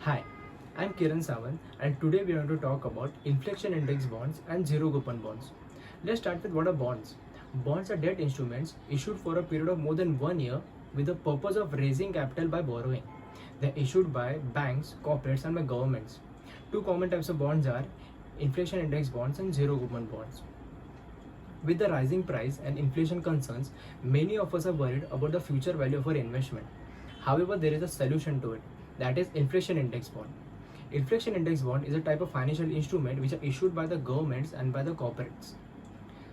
Hi, I'm Kiran Sawant and today we are going to talk about inflation index bonds and zero coupon bonds. Let's start with what are bonds. Bonds are debt instruments issued for a period of more than 1 year with the purpose of raising capital by borrowing. They're issued by banks, corporates, and by governments. Two common types of bonds are inflation index bonds and zero coupon bonds. With the rising price and inflation concerns, many of us are worried about the future value of our investment. However, there is a solution to it, that is inflation index bond. Inflation index bond is a type of financial instrument which are issued by the governments and by the corporates.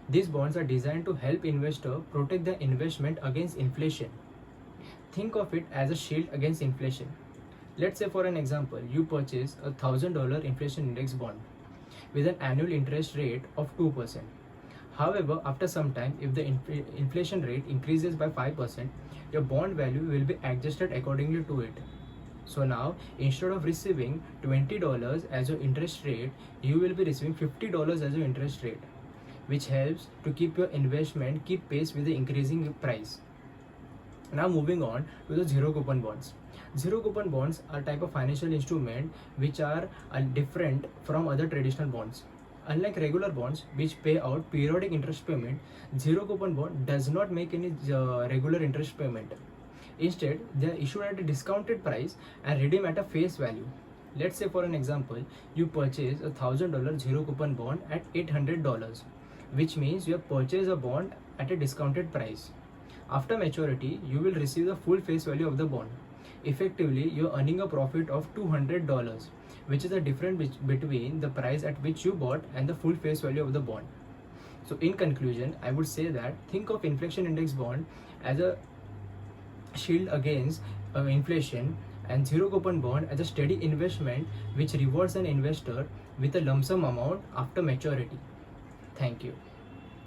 These bonds are designed to help investors protect their investment against inflation. Think of it as a shield against inflation. Let's say for an example, you purchase a $1,000 inflation index bond with an annual interest rate of 2%. However, after some time, if the inflation rate increases by 5%, your bond value will be adjusted accordingly to it. So now, instead of receiving $20 as your interest rate, you will be receiving $50 as your interest rate, which helps to keep your investment keep pace with the increasing price. Now moving on to the zero coupon bonds. Zero coupon bonds are a type of financial instrument which are different from other traditional bonds. Unlike regular bonds which pay out periodic interest payment, zero coupon bond does not make any regular interest payment. Instead, they are issued at a discounted price and redeemed at a face value. Let's say for an example, you purchase a $1,000 zero coupon bond at $800, which means you have purchased a bond at a discounted price. After maturity, you will receive the full face value of the bond. Effectively, you are earning a profit of $200, which is the difference between the price at which you bought and the full face value of the bond. So in conclusion, I would say that think of inflation index bond as a shield against inflation and zero coupon bond as a steady investment which rewards an investor with a lump sum amount after maturity. Thank you.